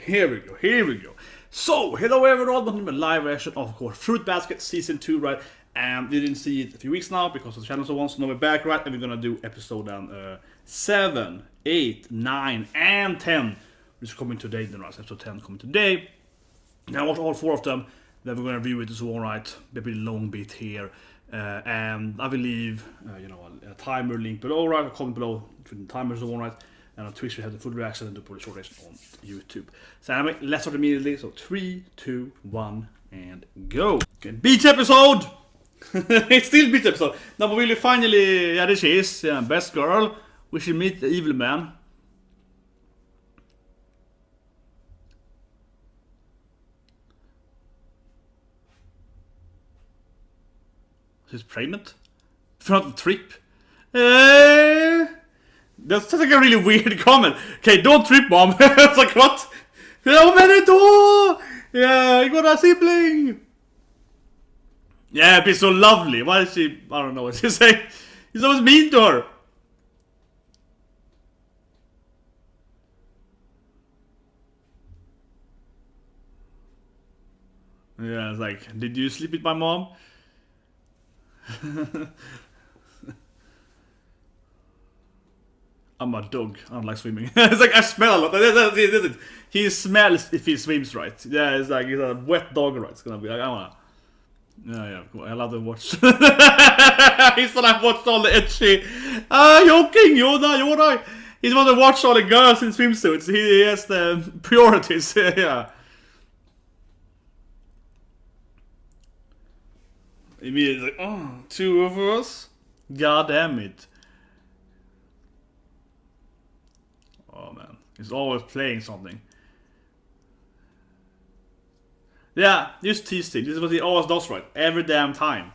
Here we go. So, hello everyone, welcome to a live version of course, Fruit Basket Season 2, right? And we didn't see it a few weeks now because the channel so wants to know we're back, right? And we're gonna do episode 7, 8, 9, and 10. Which is coming today, then right? Episode 10 coming today. Now I watched all 4 of them, then we're gonna review it as well, right? Maybe a long bit here. And I will leave, a timer link below, right? A comment below between the timers and all, right? And on Twitch we have the full reaction and the full short reaction on YouTube. So anyway, let's start immediately. So 3, 2, 1, and go. Okay, beach episode! It's still beach episode. Now we will finally, there she is, best girl. We should meet the evil man. She's pregnant? For the trip? That's like a really weird comment. Okay, don't trip, mom. It's like, what? Yeah, you got a sibling. Yeah, it'd be so lovely. Why is she? I don't know what she's saying. He's always mean to her. Yeah, it's like, did you sleep with my mom? I'm a dog. I don't like swimming. It's like I smell a lot. That's it. He smells if he swims, right? Yeah, it's like he's a wet dog, right? It's gonna be like I wanna. Yeah, cool. I love to watch. He's when I watched all the etchy. Joking, Yoda. He's one to watch all the girls in swimsuits. He has the priorities. Yeah. Immediately, like, oh, 2 of us? God damn it. Oh man, he's always playing something. Yeah, just teasing. This is what he always does, right? Every damn time.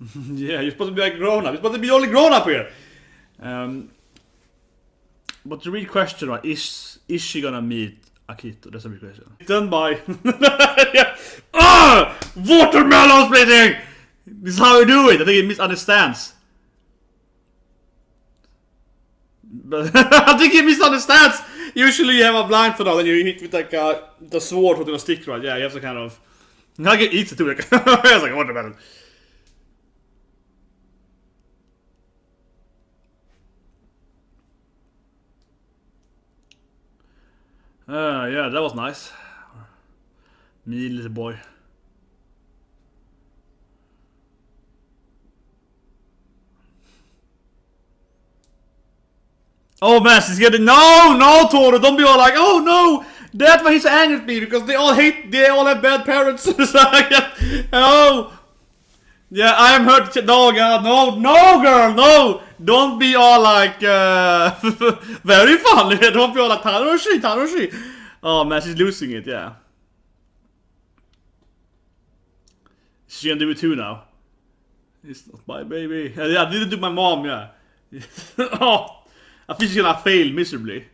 Yeah, you're supposed to be like grown up. You're supposed to be the only grown up here. But the real question, right, is she gonna meet Akito? That's a real question. Done by. Yeah. Watermelon splitting! This is how you do it. I think he misunderstands. But I think he misunderstands. Usually you have a blindfold and you hit with like the sword with a stick, right? Yeah, you have to kind of. I can eat it too. It's like watermelon. Yeah, that was nice. Me, little boy. Oh man, she's getting no, Tohru, don't be all like, oh no, that's why he's angry at me because they all have bad parents. Oh, yeah, I am hurt. No, God, no, girl, no, don't be all like, very funny. Don't be all like Taroshi. Oh man, she's losing it, yeah. She's gonna do it too now. It's not my baby. Yeah, I didn't do my mom, yeah. Oh. I think she's gonna fail miserably.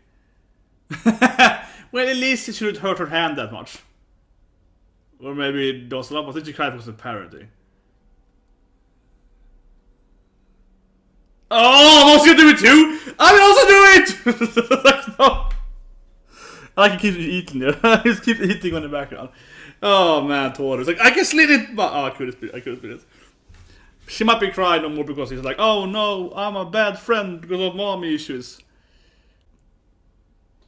Well, at least it shouldn't hurt her hand that much. Or maybe it does a lot, but I think she cried because of parody. Oh, I'm also gonna do it too! I will also do it! No. I like he keeps eating there. He just keeps eating on the background. Oh man, Tohru. It's like, I can slit it! But, oh, I couldn't split it. She might be crying no more because he's like, oh no, I'm a bad friend because of mommy issues.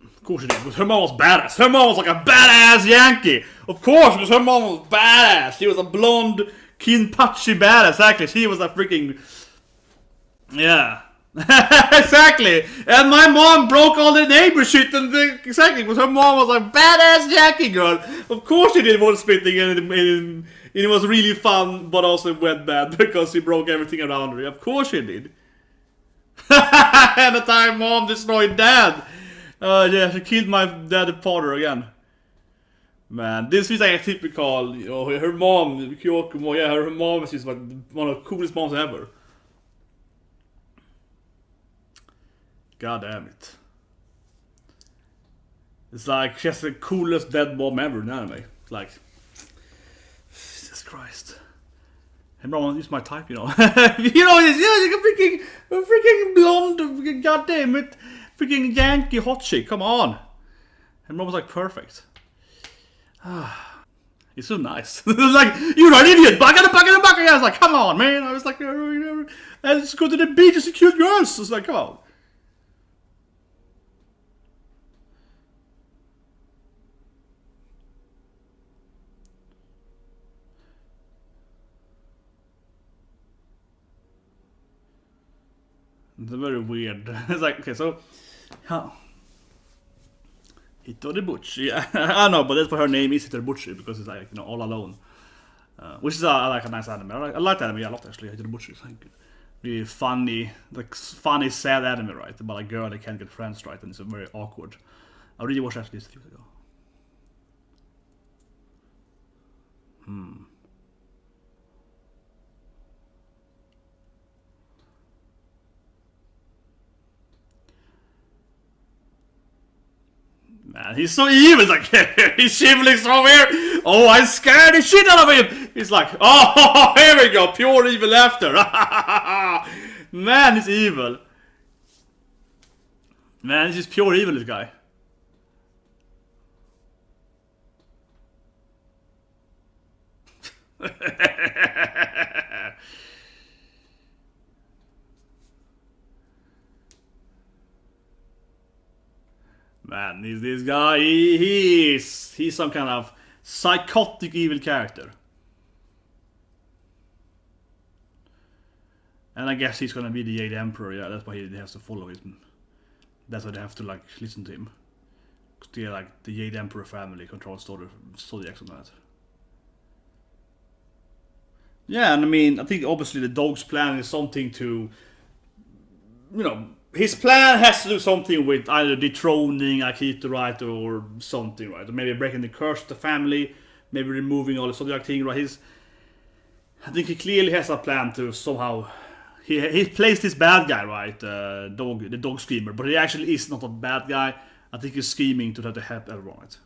Of course she did, because her mom was badass. Her mom was like a badass Yankee. Of course, because her mom was badass. She was a blonde, Kinpachi badass. Exactly, she was a freaking... Yeah. Exactly. And my mom broke all the neighbor shit and exactly, because her mom was a badass Yankee girl. Of course she did one splitting and it was really fun, but also went bad because she broke everything around her. Of course she did. And the time mom destroyed dad. Yeah, she killed my dad's father again. Man, this is like a typical, her mom, Kyoko, yeah, her mom is like one of the coolest moms ever. God damn it. It's like, she has the coolest dead mom ever in anime. It's like... Jesus Christ. Hey bro, it's my type, you know. You know, yeah, like a freaking blonde, goddamn it. freaking Yankee hot chick, come on. Her mom was like perfect. He's so nice. Like, you're an idiot, bucket. I was like, come on, man. I was like, let's go to the beach and see cute girls. I was like, come on. It's very weird. It's like, okay, so how Hitoribuchi, yeah. I know, but that's why her name is Hitoribuchi, because it's like, you know, all alone. Which is like a nice anime. I like the anime a lot actually. Hitoribuchi is like really funny, like funny, sad anime, right? About a girl that can't get friends, right? And it's very awkward. I really watched actually this a few years ago. Man, he's so evil. It's like, he's shivering over here. Oh, I'm scared the shit out of him. He's like, oh, here we go. Pure evil after. Man, he's evil. Man, he's just pure evil, this guy. Man, this guy, he's some kind of psychotic evil character. And I guess he's gonna be the Jade Emperor, yeah, that's why he has to follow him. That's why they have to like listen to him. Because they're like the Jade Emperor family controls Zodiacs and that. Yeah, and I mean, I think obviously the dog's plan is something to, you know, his plan has to do something with either dethroning Akito, right, or something, right? Or maybe breaking the curse of the family, maybe removing all the Zodiac thing, right? I think he clearly has a plan to somehow. He plays this bad guy, right? The dog screamer, but he actually is not a bad guy. I think he's scheming to try to help everyone, right?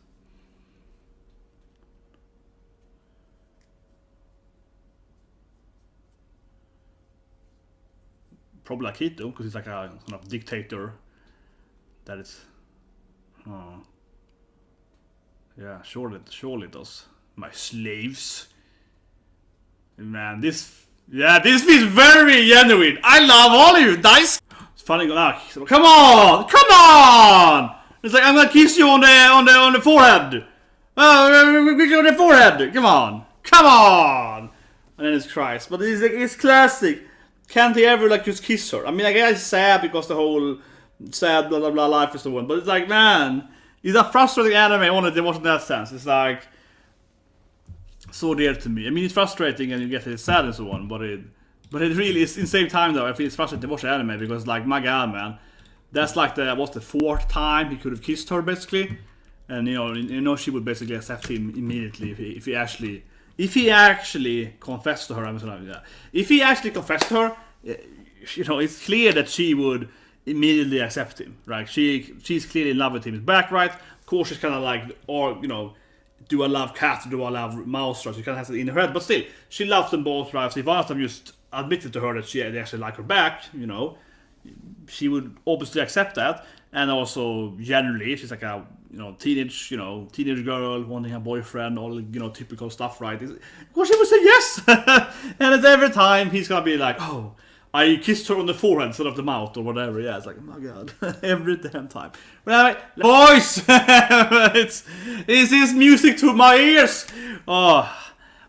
Probably Akito, because he's like a kind of dictator. That is. Oh. Yeah, surely it does. My slaves. Man, this feels very genuine. I love all of you, guys. It's funny, like, come on! It's like, I'm gonna kiss you on the forehead. On the forehead. Come on! And then it cries, but it's classic. Can't he ever like just kiss her? I mean, I guess it's sad because the whole sad blah blah blah life is the one. But it's like, man, it's a frustrating anime. I wanted to watch in that sense. It's like so dear to me. I mean, it's frustrating and you get it sad and so on. But it really is. In the same time though, I feel it's frustrating to watch anime because like, my god, man, that's like the 4th time he could have kissed her basically, and you know she would basically accept him immediately if he actually confessed to her. If he actually confessed to her, you know, it's clear that she would immediately accept him, right? She's clearly in love with him. It's back, right? Of course, she's kind of like, or you know, do I love cat, do I love mouse, right? She kind of has it in her head, but still, she loves them both, right? So if one of them just admitted to her that they actually like her back, you know, she would obviously accept that. And also, generally, she's like a teenage girl wanting a boyfriend, all typical stuff, right? Of course, she would say yes. And at every time he's gonna be like, "Oh, I kissed her on the forehead instead of the mouth or whatever." Yeah, it's like, oh my god, every damn time. Right, voice, it's his music to my ears. Oh,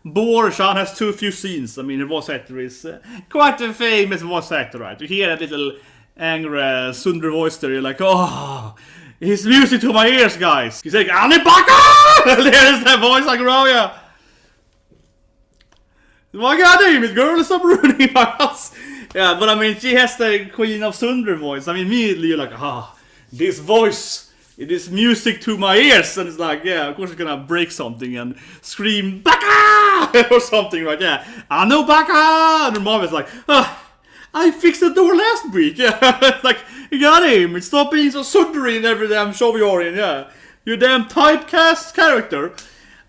Borshan has too few scenes. I mean, the voice actor is quite a famous voice actor, right? You hear that little angry Sundar voice there, you're like, oh, his music to my ears, guys. He's like, Anibaka! There's that voice like, oh yeah. My god damn it, girl, stop ruining my house. Yeah, but I mean, she has the Queen of Sundar voice. I mean, immediately you're like, this voice, it is music to my ears. And it's like, yeah, of course you're gonna break something and scream, Baka! Or something, right? Yeah, Ano Baka! And her mom is like, I fixed the door last week. Yeah, it's like, you got him. Stop being so sundry in every damn show you're in. Yeah, you damn typecast character.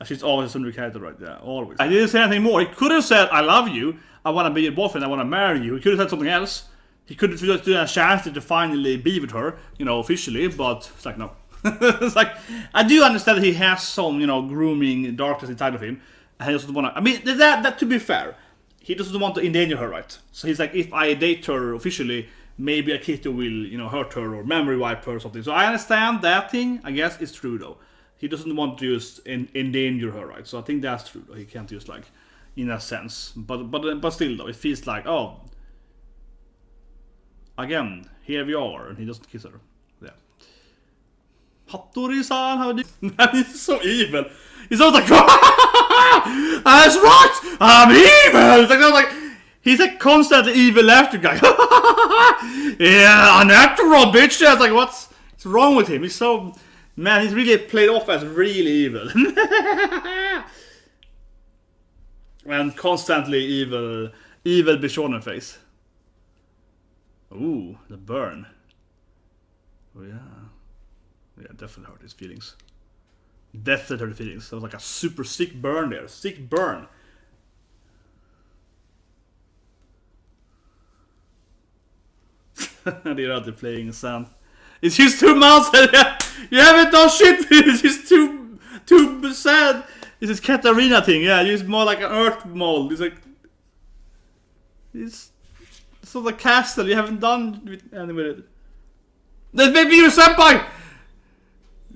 She's always a sundry character, right? Yeah, always. I didn't say anything more. He could have said, I love you. I want to be your boyfriend. I want to marry you. He could have said something else. he could do a chance to finally be with her, officially, but it's like no. It's like I do understand that he has some, grooming darkness inside of him, and he doesn't want to. I mean, that to be fair, he doesn't want to endanger her, right? So he's like, if I date her officially, maybe Akito will, hurt her or memory wipe her or something. So I understand that thing. I guess it's true though. He doesn't want to just endanger her, right? So I think that's true though. He can't just like, in a sense, but still though, it feels like, oh, again, here we are, and he doesn't kiss her. Yeah. Hattori-san, how do you... Man, he's so evil. He's always like, that's right, I'm evil. It's like, he's a constantly evil after guy. Yeah, unnatural bitch. It's like, what's wrong with him? He's so... Man, he's really played off as really evil. And constantly evil Bishonen face. Ooh, the burn. Oh yeah. Yeah, definitely hurt his feelings. Definitely hurt his feelings. There was like a super sick burn there. Sick burn. They're out there playing sand. It's just 2 months. You haven't done shit. It's just too sad. It's this Katarina thing. Yeah, it's more like an earth mold. It's like... It's sort of a castle. You haven't done with any with it. That may be your senpai!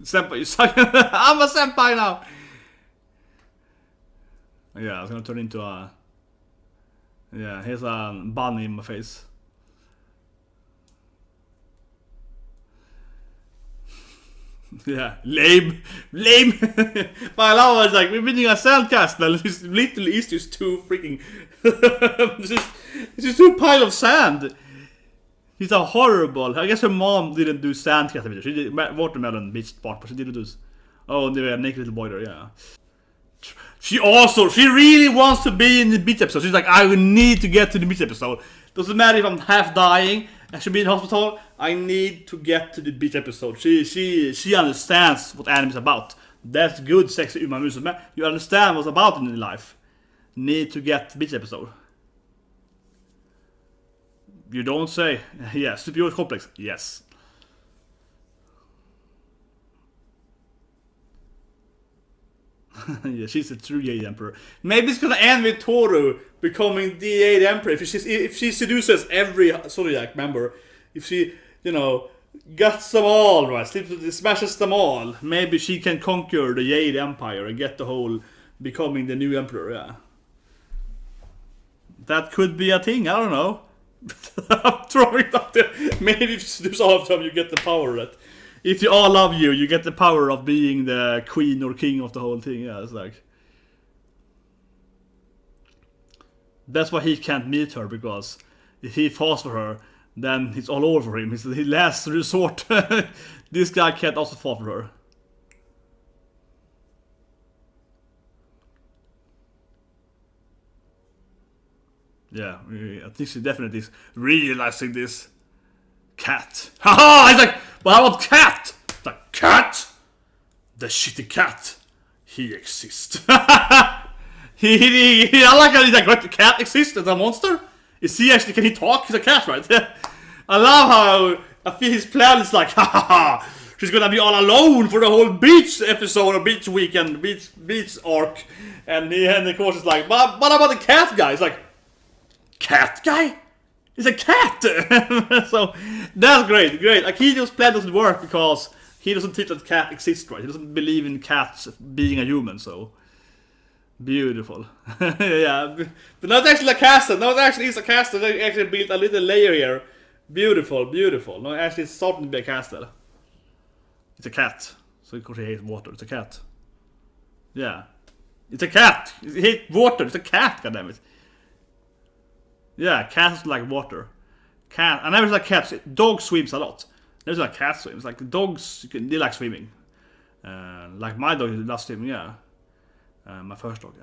Senpai, you suck. I'm a senpai now! Yeah, I was gonna turn into a... Yeah, here's a bunny in my face. Yeah, lame. But I love it, it's like, we're building a sandcastle. It's literally is just two freaking... it's just two pile of sand. He's a horrible. I guess her mom didn't do sandcastle video. She did watermelon beach part, but she didn't do... Oh, they were a naked little boy there, yeah. She really wants to be in the beach episode. She's like, I will need to get to the beach episode. Doesn't matter if I'm half dying, I should be in hospital. I need to get to the beach episode. She understands what anime is about. That's good, sexy Uma Musume. You understand what's about in life. Need to get to the beach episode. You don't say. Yeah, superior complex. Yes. Yeah, she's a true Jade Emperor. Maybe it's gonna end with Tohru becoming the Jade Emperor. If she seduces every Zodiac member, if she, guts them all, right? Smashes them all. Maybe she can conquer the Jade Empire and get the whole becoming the new Emperor. Yeah, that could be a thing. I don't know. I'm throwing it up there. Maybe if you seduce all of them, you get the power that. If you all love you, you get the power of being the queen or king of the whole thing. Yeah, it's like... That's why he can't meet her, because if he falls for her, then it's all over for him. It's the last resort. This guy can't also fall for her. Yeah, I think she definitely is realizing this. Cat. Haha! He's like, but I want cat! The cat? The shitty cat. He exists. I like how he's like, what, the cat exists as a monster? Is he actually, can he talk? He's a cat, right? I love how I feel his plan is like, ha ha ha! She's gonna be all alone for the whole beach episode or beach weekend, beach arc. And of course is like, but what about the cat guy? He's like, cat guy? He's a cat! So, that's great. Akito's plan doesn't work because he doesn't think that cat exists, right? He doesn't believe in cats being a human, so... Beautiful. Yeah, but not actually a castle. No, it actually is a castle. They actually built a little layer here. Beautiful. No, actually it's starting to be a castle. It's a cat. So of course he hates water. It's a cat. Yeah. It's a cat! He hates water. It's a cat, goddammit. Yeah, cats like water. I never like cats. Dog swims a lot. Never like cat swims. Like dogs, they like swimming. Like my dog loves swimming. Yeah, my first dog.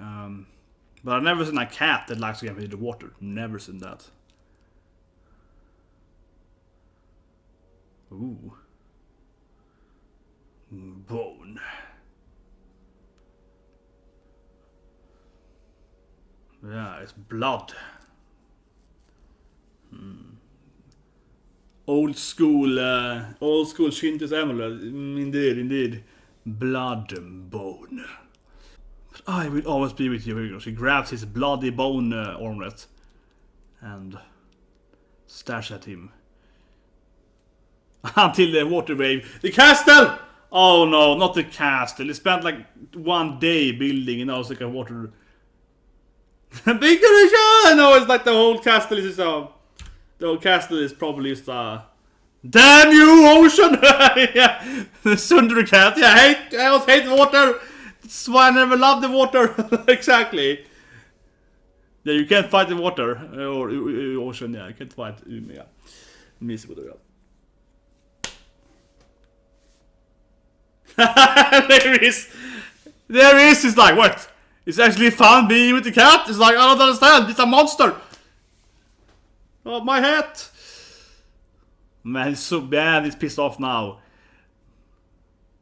But I've never seen a cat that likes to get into the water. Never seen that. Ooh, bone. Yeah, it's blood. Old school Shinto's amulet. Indeed. Blood and bone. But I will always be with you. Here you go. She grabs his bloody bone ornament and stares at him. Until the water wave. The castle! Oh no, not the castle. They spent like 1 day building, it's like a water. Bigger I know it's like the whole castle is the whole castle is probably just damn you, ocean! Yeah, the Sundra cat. Yeah, I always hate water. That's why I never loved the water. Exactly. Yeah, you can't fight the water or ocean. Yeah, you can't fight. Yeah, there is. It's like what? It's actually fun being with the cat. It's like I don't understand. It's a monster. Oh, my hat. Man, he's so bad. He's pissed off now.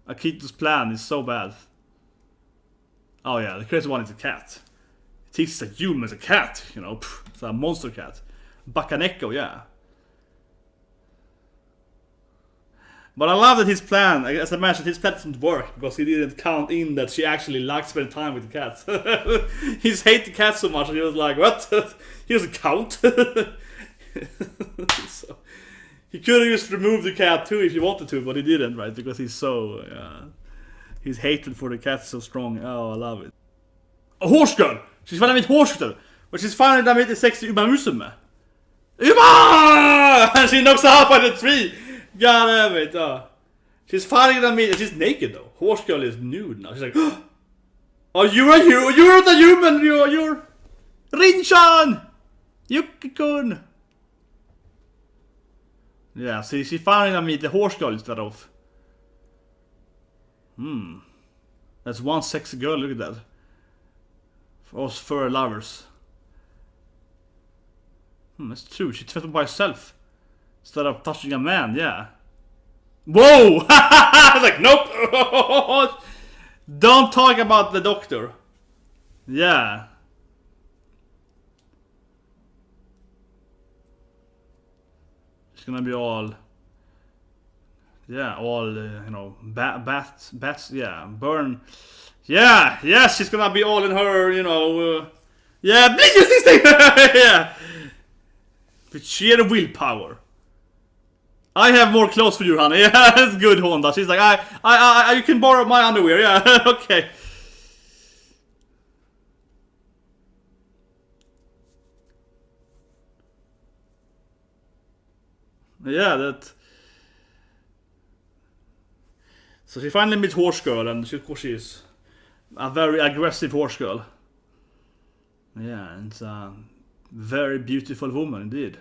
Akito's plan is so bad. Oh yeah, the crazy one is a cat. It thinks it's a human as a cat. It's a monster cat. Bakaneko, yeah. But I love that his plan, as I mentioned, his plan doesn't work because he didn't count in that she actually likes spending time with the cats. He's hate the cat so much and he was like, what? He doesn't count. So, he could have just removed the cat too if he wanted to, but he didn't, right? Because he's so, his hatred for the cat is so strong. Oh, I love it. A horse girl! She's finally with horse girl! But she's finally done with the sexy Umamusume. Uma! And she knocks her out by the tree! God damn it, she's finally gonna meet. She's naked though. Horse girl is nude now. She's like, oh, you're not a human. You're Rinchan, Yuki-kun. Yeah, see, she finally gonna meet the horse girl instead of. That's one sexy girl. Look at that. For us fur lovers. That's true. She threatened by herself. Instead of touching a man, yeah. Whoa! I was like, nope! Don't talk about the doctor. Yeah. It's gonna be all... Yeah, all, bats, yeah, burn. Yeah, yes, she's gonna be all in her, yeah, please use this thing! Yeah. With sheer willpower. I have more clothes for you, honey. Yeah, that's good, Honda. She's like, I you can borrow my underwear. Yeah, okay. Yeah, that. So she finally meets horse girl, and of course she is a very aggressive horse girl. Yeah, and it's a very beautiful woman indeed.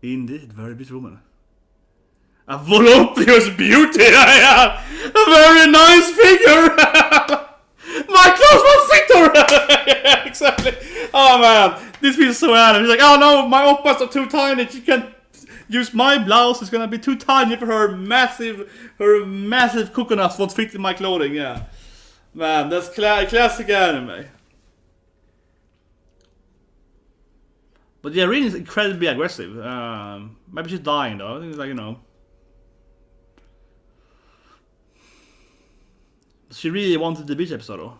Indeed, very beautiful woman. A voluptuous beauty, a very nice figure. My clothes won't fit her. Yeah, exactly. Oh man, this feels so anime. She's like, oh no, my oppas are too tiny. She can't use my blouse. It's gonna be too tiny for her massive coconuts won't fit in my clothing. Yeah, man, that's classic anime. But yeah, Rin is incredibly aggressive. Maybe she's dying though. I think it's like She really wanted the beach episode though.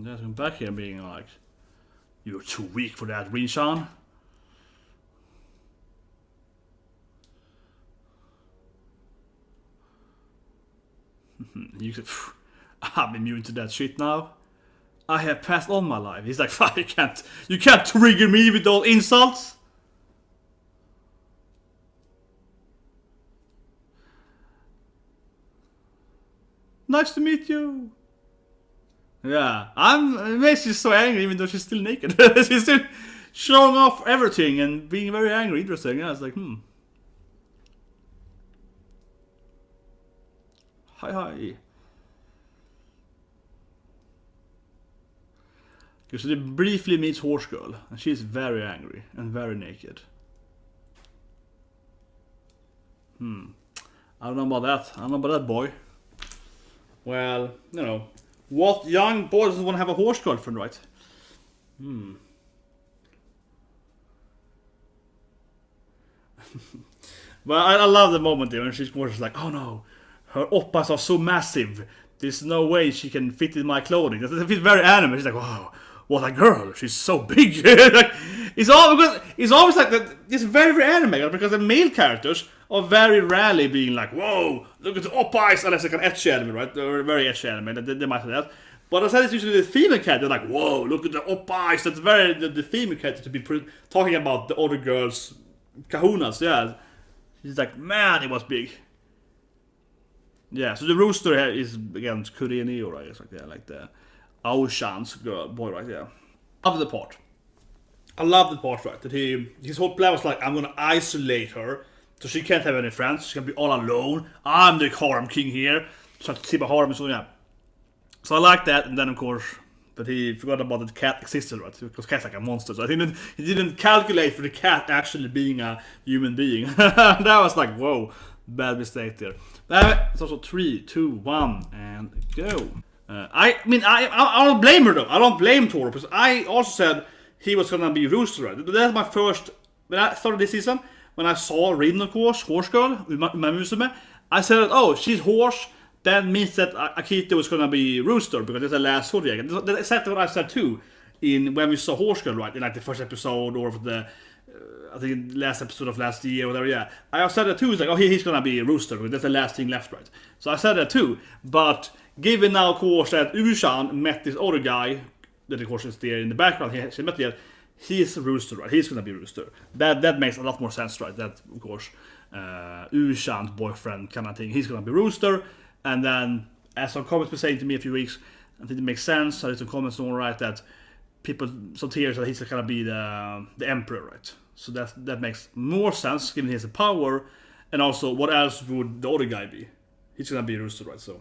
Just come back here being like, you're too weak for that, Rinchan. You said, I'm immune to that shit now. I have passed on my life. He's like, you can't trigger me with all insults. Nice to meet you. Yeah, I'm amazed she's so angry even though she's still naked. She's still showing off everything and being very angry. Interesting. Yeah, it's like, Hi. Okay, so they briefly meets Horse Girl, and she's very angry and very naked. I don't know about that. I don't know about that boy. Well, what young boy doesn't want to have a horse girlfriend, right? But I love the moment there when she's like, oh no, her oppas are so massive. There's no way she can fit in my clothing. It feels very anime. She's like, wow, what a girl. She's so big. Like, it's always like that. It's very, very anime because the male characters are very rarely being like, whoa, look at the oppas, unless like an ecchi anime, right? They're very ecchi anime. They might say that. But I said it's usually the female character, like, whoa, look at the oppas. That's very the female character to be talking about the other girls' kahunas, yeah. She's like, man, it was big. Yeah, so the rooster here is, again, Kurenio, right? It's like, yeah, like the Aoshan's girl, boy, right? Yeah. I love the part, right? That his whole plan was like, I'm gonna isolate her, so she can't have any friends, she can be all alone. I'm the harem king here. So Tiba harem, so yeah. So I like that, and then of course, but he forgot about that the cat existed, right? Because cat's like a monster, so I think he didn't calculate for the cat actually being a human being. That was like, whoa, bad mistake there. It's also 3, 2, 1, and go. I don't blame her though. I don't blame Tohru, because I also said he was gonna be Rooster, right? That's my first, when I started this season, when I saw Rin, of course, Horse Girl, with my Musume, I said, oh, she's horse. That means that Akito is gonna be Rooster because that's the last zodiac. That's exactly what I said too. When we saw Horse Girl, right, in like the first episode or the I think last episode of last year or whatever. Yeah, I said that too. It's like, oh, he's gonna be Rooster because that's the last thing left, right? So I said that too. But given now, of course, that Ushan met this other guy that of course is there in the background, she met there. He's Rooster, right? He's gonna be Rooster. That makes a lot more sense, right? That of course, Ushan's boyfriend kind of thing. He's gonna be Rooster. And then, as some comments were saying to me a few weeks, I think it makes sense. I read some comments on right that some tears that he's gonna be the emperor, right? So that makes more sense given he has the power, and also what else would the other guy be? He's gonna be a Rooster, right? So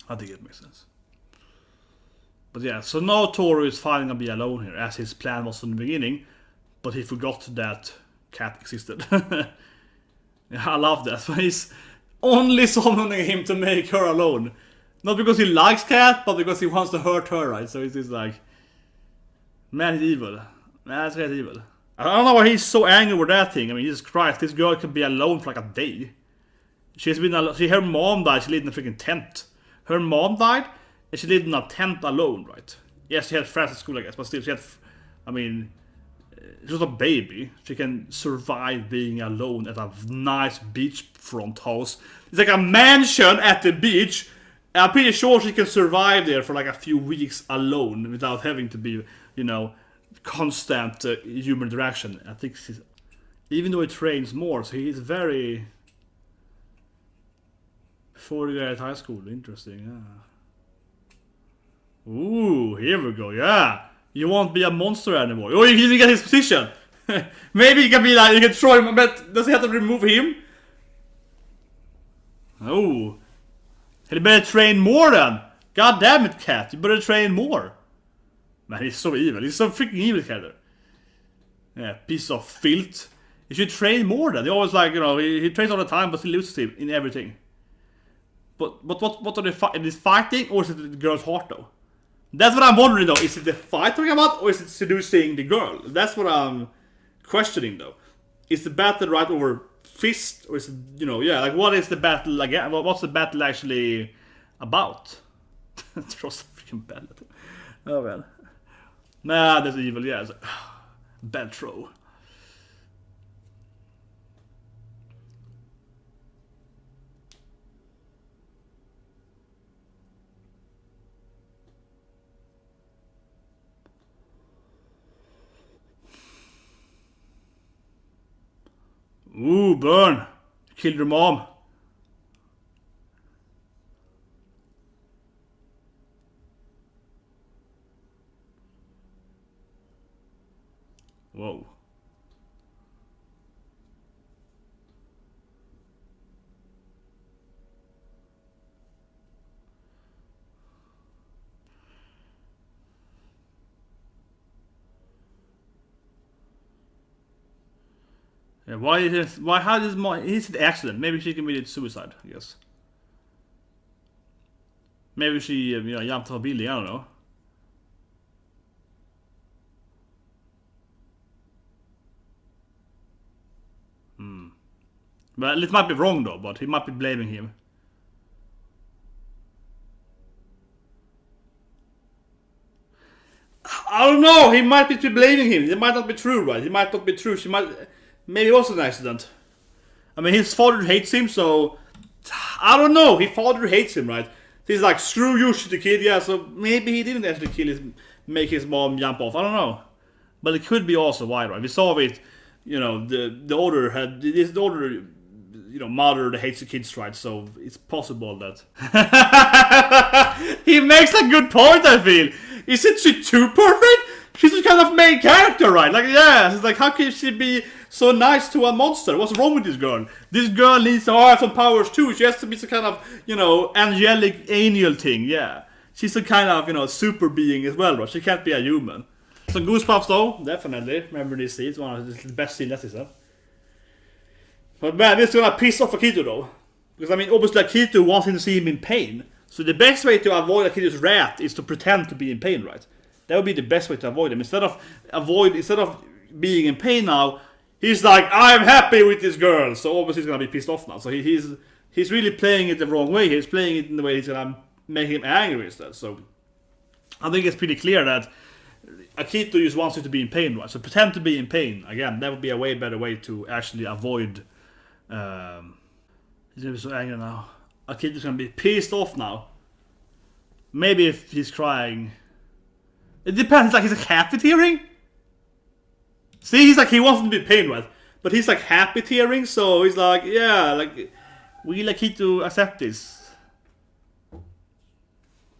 I think it makes sense. But yeah, so now Tohru is finally gonna be alone here, as his plan was from the beginning, but he forgot that cat existed. Yeah, I love that. But he's only summoning him to make her alone. Not because he likes cat, but because he wants to hurt her, right? So it's just like, man, he's evil. Man, that's quite evil. I don't know why he's so angry with that thing. I mean, Jesus Christ, this girl could be alone for like a day. Her mom died, she lived in a freaking tent. Her mom died, and she lived in a tent alone, right? Yes, she had friends at school, I guess, but still, she was a baby. She can survive being alone at a nice beachfront house. It's like a mansion at the beach. I'm pretty sure she can survive there for like a few weeks alone without having to be, constant human interaction. I think even though he trains more, so he's very... Before the guy at high school, interesting, yeah. Ooh, here we go, yeah. You won't be a monster anymore. Oh, you can get his position. Maybe he can be like, you can throw him, but does he have to remove him? Oh. He better train more then. God damn it, cat. You better train more. Man, he's so evil. He's so freaking evil, character. Yeah, piece of filth. He should train more then. He always like, he trains all the time, but he loses him in everything. But what are they fighting? Is fighting, or is it the girl's heart though? That's what I'm wondering though. Is it the fight talking about, or is it seducing the girl? That's what I'm questioning though. Is the battle right over fist, or is it, like what is the battle like? What's the battle actually about? Throws a freaking bell at him. Oh man. Nah, that's evil. Yeah, it's like, bad throw. Ooh, burn! Killed your mom. Whoa. Yeah, how does he's an accident? Maybe she committed suicide, I guess. Maybe she, jumped off a building, I don't know. Well, it might be wrong though, but he might be blaming him. I don't know, he might be blaming him. It might not be true, right? It might not be true. She might... Maybe it was an accident. I mean, his father hates him, so... I don't know, his father hates him, right? He's like, screw you, shoot the kid, yeah, so maybe he didn't actually make his mom jump off, I don't know. But it could be also why, right? We saw it, you know, the older had... The older, you know, mother that hates the kids, right? So it's possible that... He makes a good point, I feel. Isn't she too perfect? She's the kind of main character, right? Like, yeah, it's like, how can she be so nice to a monster? What's wrong with this girl? This girl needs to have some powers too. She has to be some kind of, you know, angelic angel thing, yeah. She's a kind of, you know, super being as well, right? She can't be a human. Some goosebumps though, definitely. Remember this scene, it's one of the best scenes, that's it. But man, this is gonna piss off Akito though. Because I mean, obviously Akito wants him to see him in pain. So the best way to avoid Akito's wrath is to pretend to be in pain, right? That would be the best way to avoid him. Instead of being in pain now, he's like, I'm happy with this girl. So obviously he's gonna be pissed off now. So he's really playing it the wrong way. He's playing it in the way he's gonna make him angry instead. So I think it's pretty clear that Akito just wants you to be in pain, right? So pretend to be in pain. Again, that would be a way better way to actually avoid... he's gonna be so angry now. Akito's gonna be pissed off now. Maybe if he's crying... It depends, like he's like happy tearing? See, he's like, he wants to be in pain, right? But he's like happy tearing, so he's like, yeah, like... We like Akito accept this.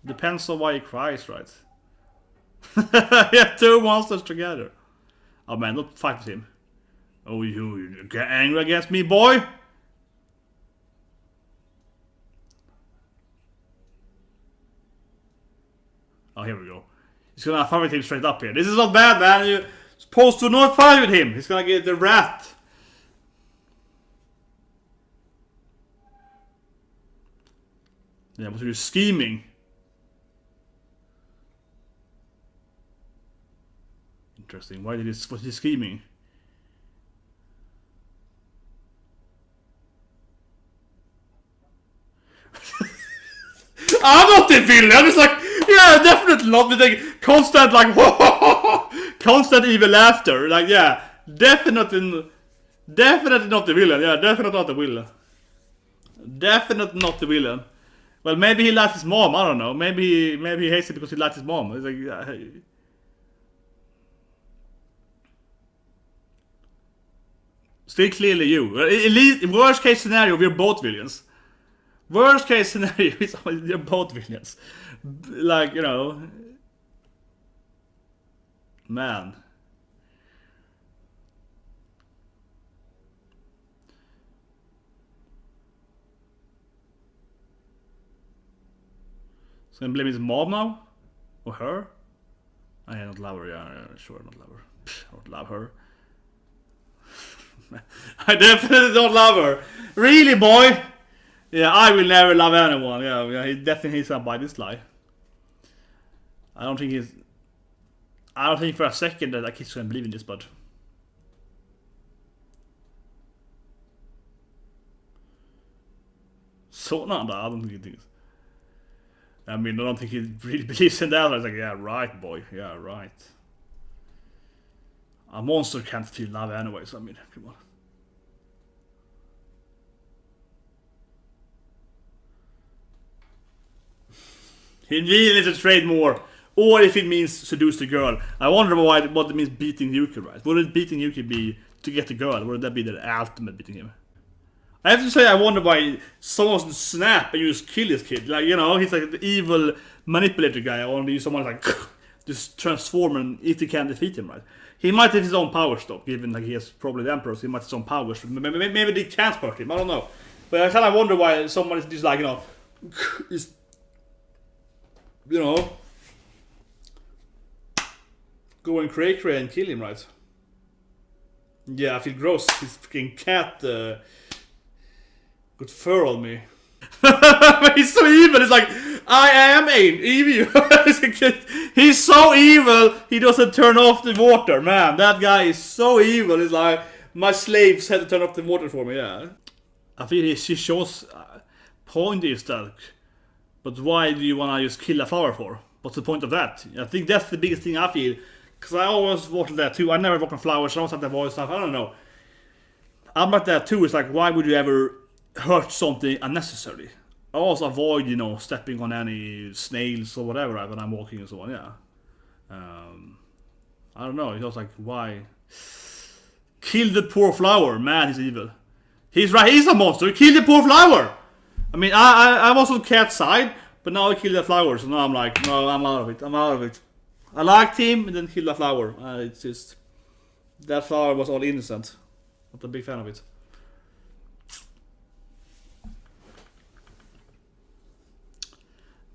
Depends on why he cries, right? Yeah, two monsters together. Oh man, don't fight with him. Oh, you get angry against me, boy? Oh, here we go. He's gonna fight with him straight up here. This is not bad, man. You're supposed to not fight with him. He's gonna get the wrath. Yeah, what are you scheming? Interesting. Why did he? Was he scheming? I'm not the villain. I'm just like, yeah, definitely not. Like constant, like, constant evil laughter. Like, yeah, definitely not the villain. Yeah, definitely not the villain. Definitely not the villain. Well, maybe he likes his mom. I don't know. Maybe he hates it because he likes his mom. It's like, yeah. Still clearly you. At least, worst case scenario, we're both villains. Worst case scenario is you're both villains. Like, you know. Man. So I'm blaming his mom now? Or her? I don't love her, yeah, sure, not love her. I don't love her. I definitely don't love her. Really, boy? Yeah, I will never love anyone. Yeah, he definitely gonna buy this lie. I don't think for a second that Akito's gonna believe in this, but... So, no, I don't think he thinks. I mean, I don't think he really believes in that. I was like, yeah, right, boy. Yeah, right. A monster can't feel love anyway, so I mean, come on. He really needs to trade more. Or if it means seduce the girl. I wonder what it means beating Yuki, right? Would beating Yuki be to get the girl? Would that be the ultimate beating him? I have to say, I wonder why someone would snap and just kill his kid. Like, you know, he's like the evil manipulator guy. I want to use someone like just transform him if he can defeat him, right? He might have his own powers though, given like he has probably the Emperor, so he might have his own powers. Maybe they can't hurt him, I don't know. But I kind of wonder why someone is just like, you know, is, you know, go and cray and kill him, right? Yeah, I feel gross. His freaking cat got fur on me. He's so evil. It's like, I am evil. He's so evil. He doesn't turn off the water, man. That guy is so evil. It's like, my slaves had to turn off the water for me. Yeah. I feel she shows point is that, but why do you wanna just kill a flower for? What's the point of that? I think that's the biggest thing I feel, because I always watch that too. I never work on flowers. I always have that voice stuff. I don't know. I'm like that too. It's like, why would you ever hurt something unnecessarily? I also avoid, stepping on any snails or whatever when I'm walking and so on. Yeah. I don't know. It's just like, why? Kill the poor flower. Man, he's evil. He's right. He's a monster. Kill the poor flower. I mean, I was on cat's side, but now I kill the flower. So now I'm like, no, I'm out of it. I'm out of it. I liked him and then kill the flower. It's just that flower was all innocent. Not a big fan of it.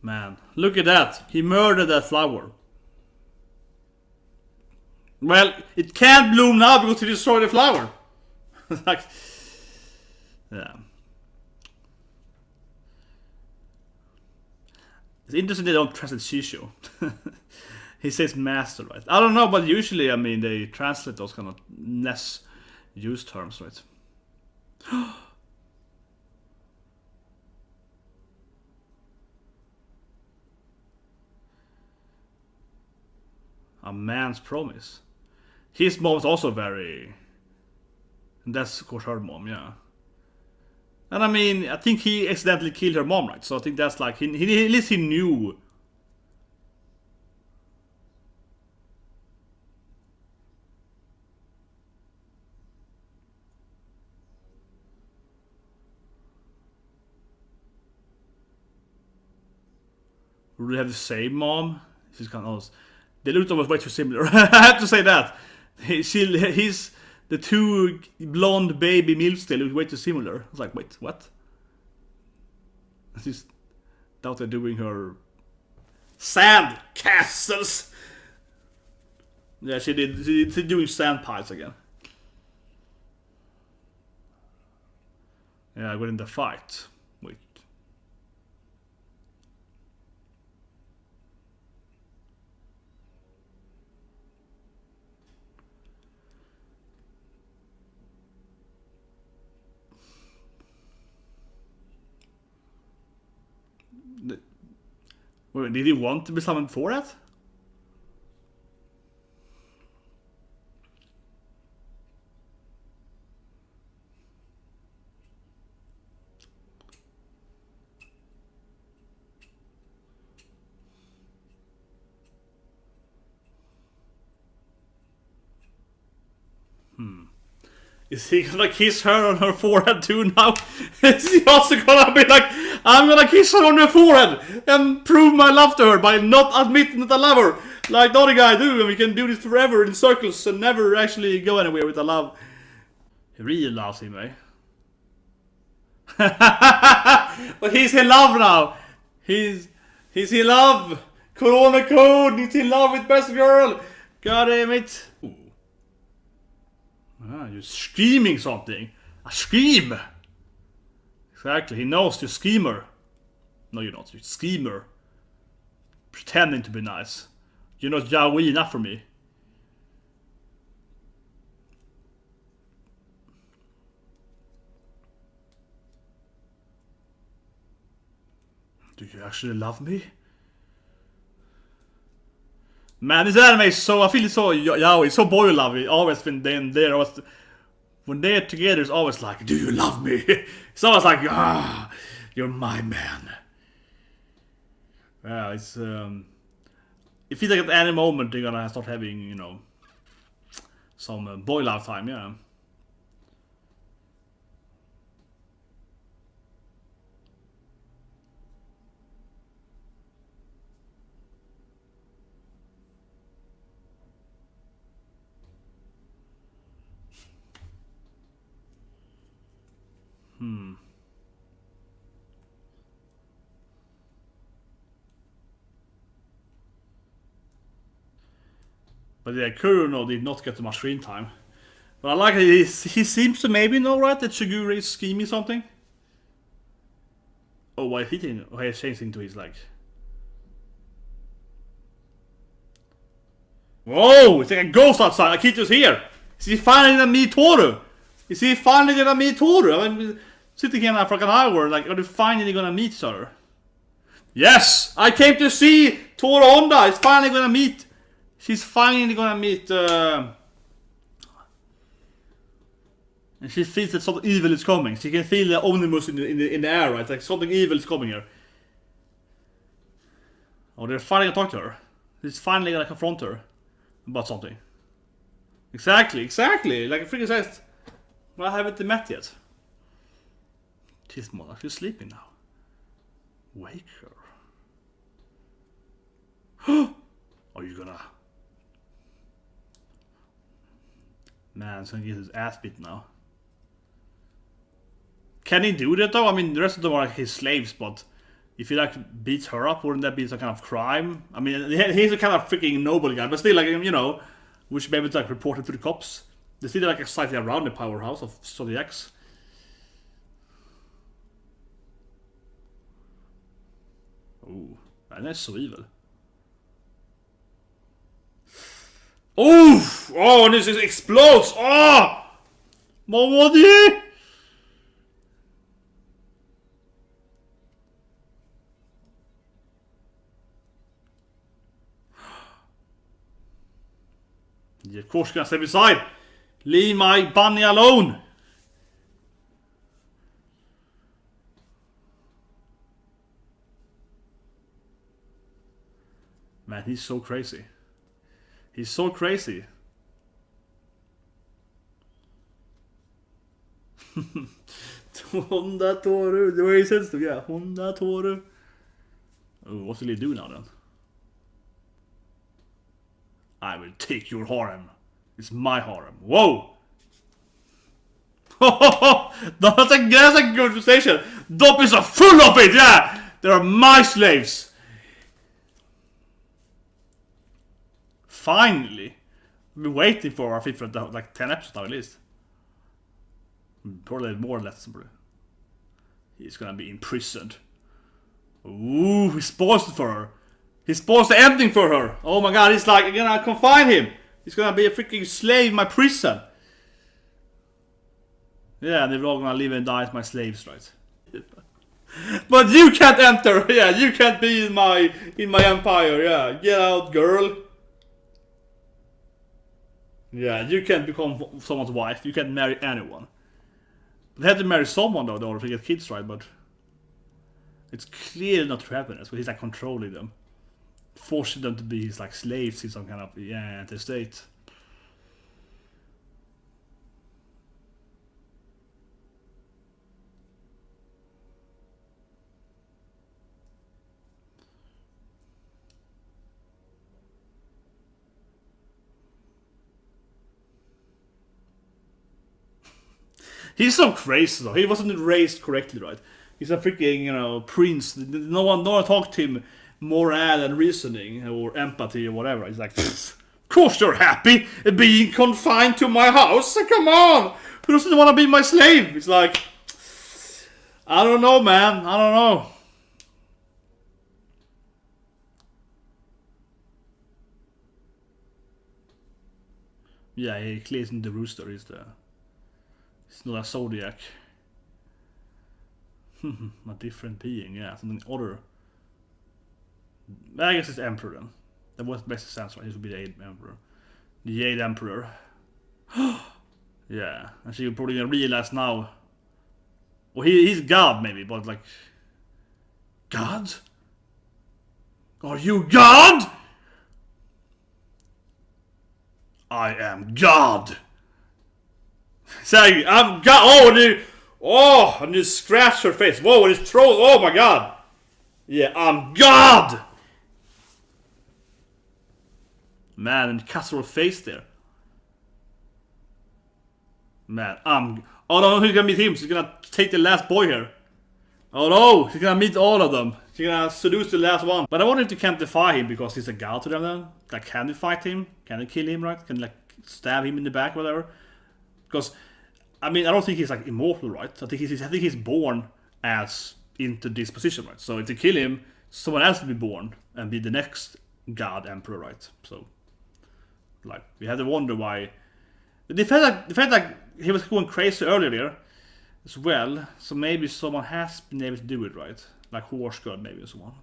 Man, look at that. He murdered that flower. Well, it can't bloom now because he destroyed the flower. Like, yeah. It's interesting they don't translate Shisho. He says master, right? I don't know, but usually, I mean, they translate those kind of less used terms, right? A man's promise. His mom is also very... And that's, of course, her mom, yeah. And I mean, I think he accidentally killed her mom, right? So I think that's like... At least he knew. Would they have the same mom? She's kind of... They looked almost way too similar. I have to say that. He's the two blonde baby MILFs, they look way too similar. I was like, wait, what? I just doubt they're doing her sand castles. Yeah, she did. She's doing sand pies again. Yeah, I got in the fight. Wait. Wait, did he want to be summoned for that? Is he gonna kiss her on her forehead too now? Is he also gonna be like, I'm gonna kiss her on her forehead and prove my love to her by not admitting that I love her, like the other guy do, and we can do this forever in circles and never actually go anywhere with the love. He really loves him, eh? But he's in love now. He's in love. Corona code. He's in love with best girl. God damn it. Ooh. Ah, you're screaming something. A scream. Exactly. He knows you're a schemer. No, you're not. You're a schemer. Pretending to be nice. You're not yaoi enough for me. Do you actually love me? Man, this anime is so... I feel it's so yaoi, so boy lovey. Always been there. When they're together, it's always like, do you love me? It's always like, ah, you're my man. Yeah, it's... It feels like at any moment they're gonna start having, you know, some boy love time, yeah. But yeah, Kuruno did not get much screen time. But I like that he seems to maybe know, right, that Shigure is scheming something. Oh, why he didn't? Oh, he's changing to his like... Whoa! It's like a ghost outside. Akito's here. Is he finally gonna meet Tohru? Is he finally gonna meet Tohru? I mean, Sitting here now for like an hour, like, are they finally gonna meet each other? Yes! I came to see Tohru Honda is finally gonna meet. She's finally gonna meet, and she feels that something evil is coming. She can feel the omnibus in the air, right? Like something evil is coming here. Oh, they're finally gonna talk to her. He's finally gonna confront her about something. Exactly. Like a freaking says. Well, I haven't met yet. This mother, she's sleeping now. Wake her. Are you gonna? Man, he's gonna get his ass beat now. Can he do that though? I mean, the rest of them are like his slaves, but if he like beats her up, wouldn't that be some kind of crime? I mean, he's a kind of freaking noble guy, but still, like, you know, we should be able to like report it to the cops. They still like slightly around the powerhouse of Zodiacs. Ooh, man, that's so evil. Oof! Oh, this just explodes! Oh! Momodi! Yeah, of course, gonna step aside. Leave my bunny alone. Man, he's so crazy. He's so crazy. Honda Tohru. The way he says to, yeah, Honda Tohru. Oh, what will he do now then? I will take your harem. It's my harem. Whoa! That's a good conversation. Doppies are full of it, yeah! They are my slaves. Finally. I've been waiting for our FIFA for like 10 episodes now at least. Probably more or less. He's gonna be imprisoned. Ooh, he spoils it for her. He spoils the ending for her. Oh my god, he's like, I'm gonna confine him. He's gonna be a freaking slave in my prison. Yeah, they're all gonna live and die as my slaves, right? But you can't enter. Yeah, you can't be in my empire. Yeah, get out, girl. Yeah, you can't become someone's wife. You can't marry anyone. They have to marry someone though, in order to get kids, right? But it's clearly not true happiness. But he's like controlling them, forcing them to be his like slaves in some kind of anti-state. He's so crazy though. He wasn't raised correctly, right? He's a freaking, you know, prince. No one talked to him moral and reasoning or empathy or whatever. He's like, of course you're happy being confined to my house. Come on, who doesn't want to be my slave? It's like, I don't know, man. I don't know. Yeah, he clears in the rooster. He's not a zodiac. A different being, yeah, something other. I guess it's Emperor then. That was best sense, right? He should be the 8th Emperor. The 8th Emperor. Yeah, and she probably gonna realize now. Well, he's God maybe, but like, God? Are you God? I am God. Saying, I'm God. Oh, dude. Oh, and you scratch her face. Whoa, and his throat. Oh my god. Yeah, I'm God. Man, and cuts her face there. Man, oh no, who's gonna meet him? She's gonna take the last boy here. Oh no, she's gonna meet all of them. She's gonna seduce the last one. But I wonder if they can't defy him because he's a god to them then. Like, can they fight him? Can they kill him, right? Can they like stab him in the back or whatever? Because, I mean, I don't think he's like immortal, right? I think he's born as into this position, right? So if they kill him, someone else will be born and be the next god emperor, right? So, like, we had to wonder why. They felt like he was going crazy earlier there. as well. So maybe someone has been able to do it, right? Like Horse God, maybe, or someone.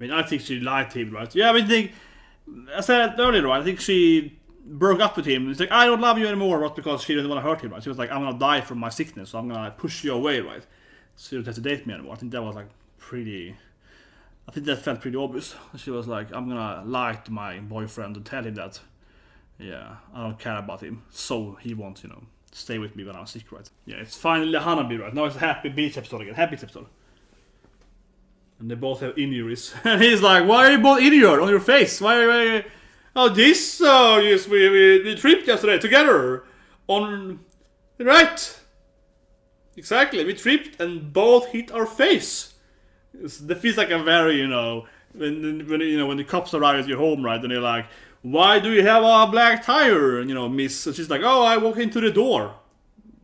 I think she lied to him, right? Yeah, I said it earlier, right? I think she broke up with him. It's like, I don't love you anymore, not because she didn't want to hurt him, right? She was like, I'm gonna die from my sickness, so I'm gonna push you away, right? So you don't have to date me anymore. I think that was like I think that felt pretty obvious. She was like, I'm gonna lie to my boyfriend and tell him that, yeah, I don't care about him, so he won't, stay with me when I'm sick, right? Yeah, it's finally Hanabi, right? Now it's a happy beach episode again. Happy episode. And they both have injuries. And he's like, why are you both injured on your face? Why oh, this? Yes, we tripped yesterday together. Right. Exactly, we tripped and both hit our face. That feels like a very, when the cops arrive at your home, right? And they're like, why do you have a black tire? Miss. And she's like, oh, I walked into the door.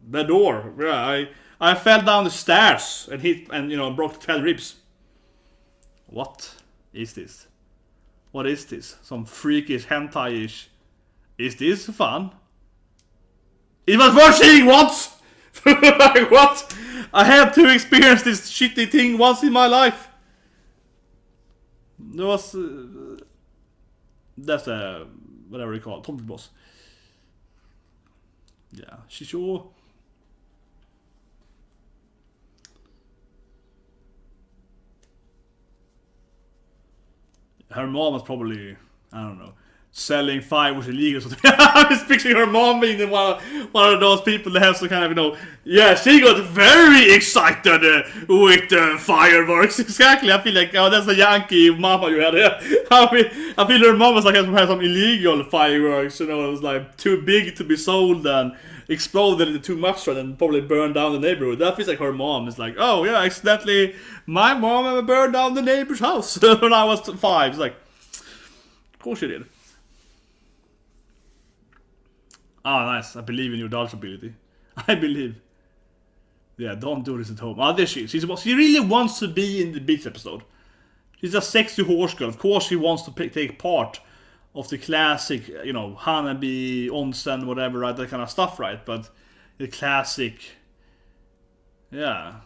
The door. Yeah, I fell down the stairs and hit and, broke 12 ribs. What is this? What is this? Some freakish hentai-ish. Is this fun? It was worth seeing once! Like, what? I had to experience this shitty thing once in my life. There was... that's whatever you call it, Tommy Boss. Yeah, she sure... Her mom was probably, I don't know, selling fireworks illegal or something. I'm just picturing her mom being one of those people that have some kind of, yeah, she got very excited with fireworks. Exactly, I feel like, oh, that's a Yankee mama you had. I feel her mom was like, had some illegal fireworks, it was like too big to be sold and exploded into too much and probably burned down the neighborhood. That feels like her mom is like, oh yeah, accidentally, my mom burned down the neighbor's house when I was 5. It's like, of course she did. Ah, nice. I believe in your dodge ability. I believe. Yeah, don't do this at home. Ah, there she is. She really wants to be in the beach episode. She's a sexy horse girl. Of course she wants to take part of the classic, Hanabi, onsen, whatever, right? That kind of stuff, right? But the classic, yeah.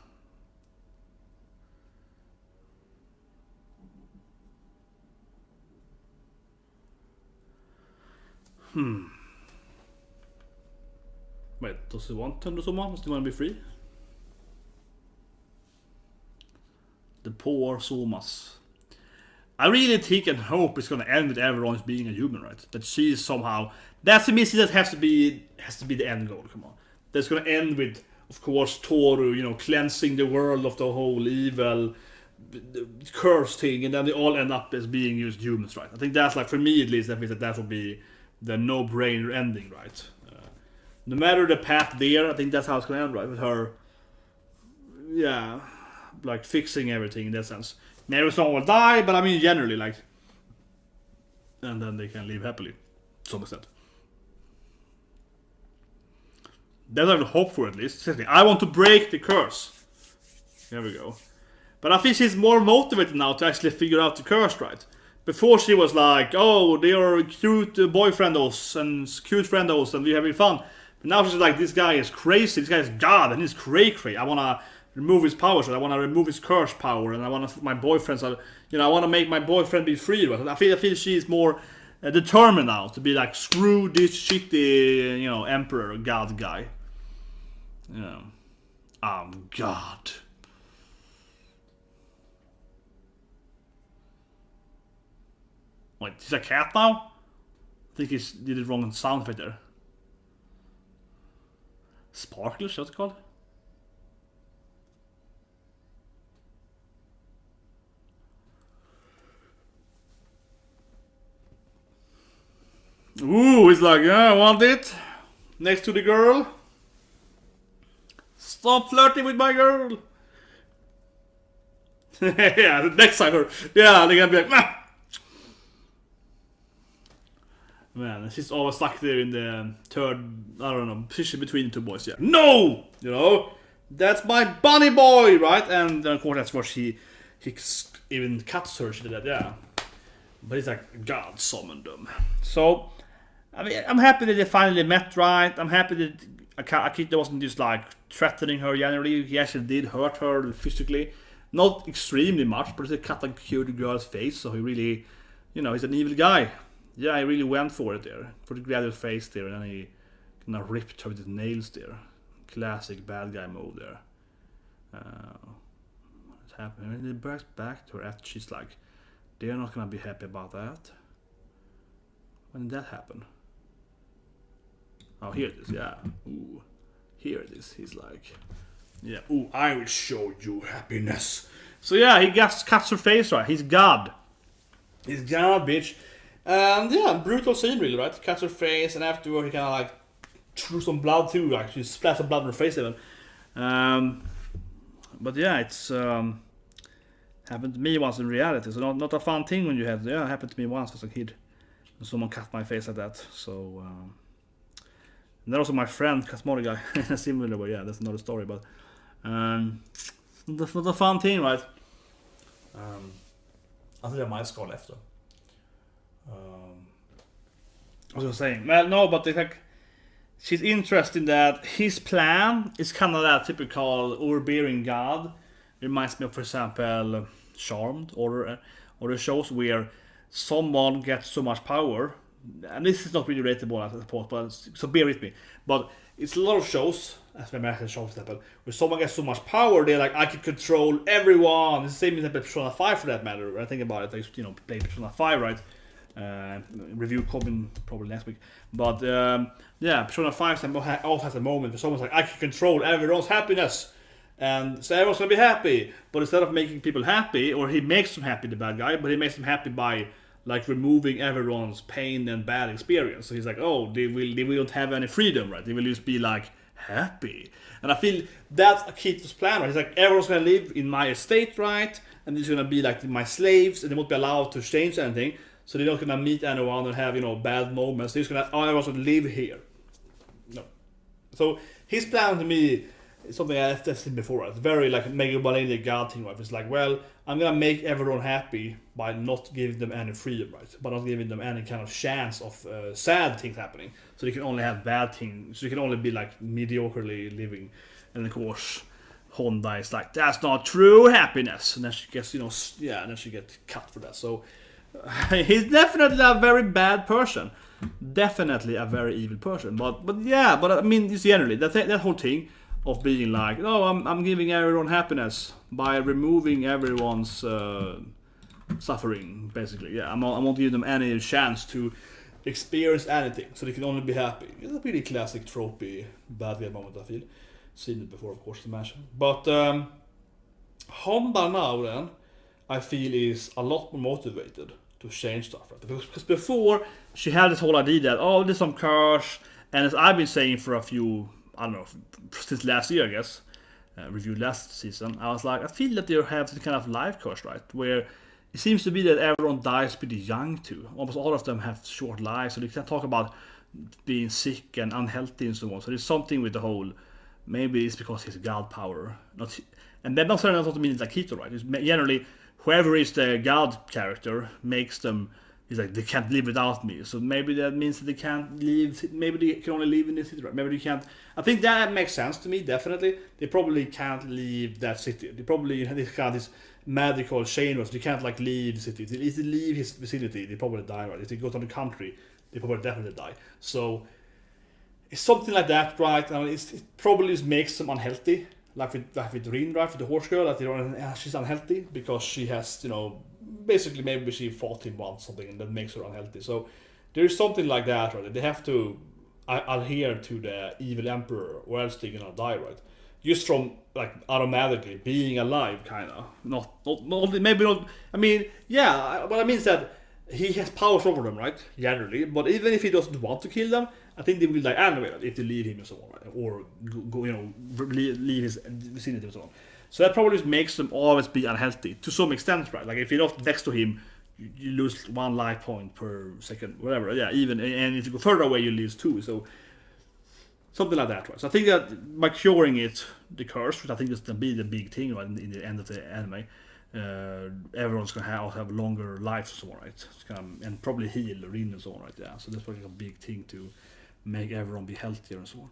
Wait, does he want to do someone? Does he want to be free? The poor Somas. I really think and hope it's gonna end with everyone being a human, right? That she is somehow... That's the mission that has to be the end goal, come on. That's gonna end with, of course, Tohru, cleansing the world of the whole evil curse thing, and then they all end up as being used humans, right? I think that's like, for me at least, I think that would be the no-brainer ending, right? No matter the path there, I think that's how it's gonna end, right? With her, yeah, like fixing everything in that sense. Maybe someone will die, but I mean generally, like, and then they can live happily, to some extent. That's what I hope for, at least. I want to break the curse. There we go. But I think she's more motivated now to actually figure out the curse, right? Before she was like, oh, they are cute boyfriendos and cute friendos and we're having fun. But now she's like, this guy is crazy, this guy is God and he's cray-cray. I want to remove his power, so I want to remove his curse power, and I want to, my boyfriend, so, I want to make my boyfriend be free. But I feel she's more determined now to be like, screw this shitty, emperor, God guy. I'm God. Wait, he's a cat now? I think he did it wrong sound effect there. Sparkles, what's it called? Ooh, he's like, yeah, I want it. Next to the girl. Stop flirting with my girl. Yeah, the next time, yeah, they're gonna be like, nah. Man, she's always stuck there in the third, I don't know, position between the two boys. Yeah, no, that's my bunny boy, right? And then of course that's where he even cuts her. She did that, yeah. But it's like God summoned them. So, I mean, I'm happy that they finally met, right? I'm happy that Akito wasn't just like threatening her generally. He actually did hurt her physically, not extremely much, but he cut a cute girl's face. So he really, he's an evil guy. Yeah, he really went for it there, for the gradual face there, and then he kind of ripped her with his nails there. Classic bad guy move there. What's happening? And he breaks back to her after she's like, they're not gonna be happy about that. When did that happen? Oh, here it is, yeah. Ooh, here it is. He's like, yeah, ooh, I will show you happiness. So yeah, he cuts her face right. He's God. He's God, bitch. And yeah, brutal scene really, right? Cuts her face, and afterward he kind of like threw some blood too, like she splashed some blood on her face even. But yeah, it's happened to me once in reality, so not a fun thing when you have. Yeah, it happened to me once as a kid. Someone cut my face like that. So and then also my friend cut my guy in a similar way. Yeah, that's another story, but not a fun thing, right? I think I might score left though. I was saying, well, no, but it's like she's interested in that his plan is kind of that typical overbearing god. It reminds me of, for example, Charmed or the shows where someone gets so much power, and this is not really relatable at the point, but so bear with me. But it's a lot of shows, as the American show, for example, where someone gets so much power, they're like, I can control everyone. It's the same in Persona 5 for that matter. When I think about it, I used to, play Persona 5, right? Review coming probably next week. But yeah, Persona 5 also has a moment where someone's like, I can control everyone's happiness. And so everyone's gonna be happy. But instead of making people happy, or he makes them happy, the bad guy, but he makes them happy by like removing everyone's pain and bad experience. So he's like, oh, they won't have any freedom, right? They will just be like happy. And I feel that's Akito's plan, right? He's like, everyone's gonna live in my estate, right? And they're gonna be like my slaves, and they won't be allowed to change anything. So they're not gonna meet anyone and have, bad moments. They're just gonna, everyone's gonna live here. No. So his plan to me is something I've seen before. Right? It's very like Mega Ballet God thing, right? It's like, well, I'm gonna make everyone happy by not giving them any freedom, right? By not giving them any kind of chance of sad things happening. So they can only have bad things. So they can only be like mediocrely living. And of course, Honda is like, that's not true happiness. And then she gets, and then she gets cut for that. So he's definitely a very bad person. Definitely a very evil person. But I mean, it's generally that whole thing of being like, no, I'm giving everyone happiness by removing everyone's suffering, basically. Yeah, I won't give them any chance to experience anything, so they can only be happy. It's a pretty classic tropey bad guy moment, I feel. Seen it before, of course, to mention. But Honda now then, I feel is a lot more motivated to change stuff, right? Because before she had this whole idea that there's some curse, and as I've been saying for a few, I don't know, since last year, I guess, reviewed last season, I was like, I feel that they have some kind of life curse, right? Where it seems to be that everyone dies pretty young too. Almost all of them have short lives, so they can talk about being sick and unhealthy and so on. So there's something with the whole, maybe it's because he's god power. And that doesn't mean it's Akito, right? It's generally, whoever is the god character makes them, he's like, they can't live without me. So maybe that means that they can't leave, maybe they can only live in the city, right? Maybe they can't. I think that makes sense to me, definitely. They probably can't leave that city. They probably have this magical chain, so they can't like leave the city. If they leave his vicinity, they probably die, right? If they go to the country, they probably definitely die. So it's something like that, right? I mean, it probably just makes them unhealthy. Like with Rin, right? With the horse girl, that she's unhealthy because she has, basically maybe she fought him once something and that makes her unhealthy. So there's something like that, right? They have to adhere to the evil emperor or else they're gonna die, right? Just from like automatically being alive, kind of. Not maybe not. I mean, yeah. What I mean is that he has powers over them, right? Generally, but even if he doesn't want to kill them, I think they will die anyway if they leave him and so on, right? Or go, leave his vicinity and so on. So that probably makes them always be unhealthy to some extent, right? Like if you're not next to him, you lose 1 life point per second, whatever. Yeah, even, and if you go further away, you lose 2. So something like that, right? So I think that by curing it, the curse, which I think is going to be the big thing, right, in the end of the anime, everyone's going to have longer lives and so on, right? It's kind of, and probably heal Rin and so on, right? Yeah, so that's probably a big thing to make everyone be healthier and so on.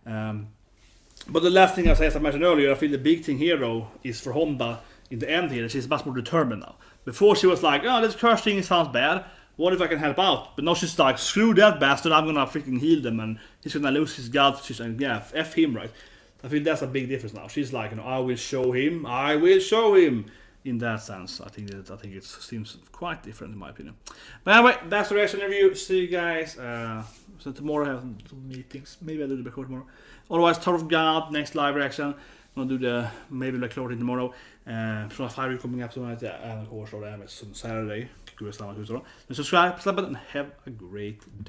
But the last thing I say, as I mentioned earlier, I feel the big thing here though is for Honda in the end here. She's much more determined now. Before she was like, oh, this curse thing sounds bad. What if I can help out? But now she's like, screw that bastard, I'm gonna freaking heal them and he's gonna lose his god. She's like, yeah, F him, right? I think that's a big difference now. She's like, I will show him. In that sense, I think it seems quite different in my opinion. But anyway, that's the reaction review. See you guys. So tomorrow I have some meetings. Maybe I'll do the record tomorrow. Otherwise, Tohru of God, next live reaction. I'm gonna do the maybe the clothing tomorrow. So 5 coming up tonight, and of course, on Saturday. Subscribe, slap button, and have a great day.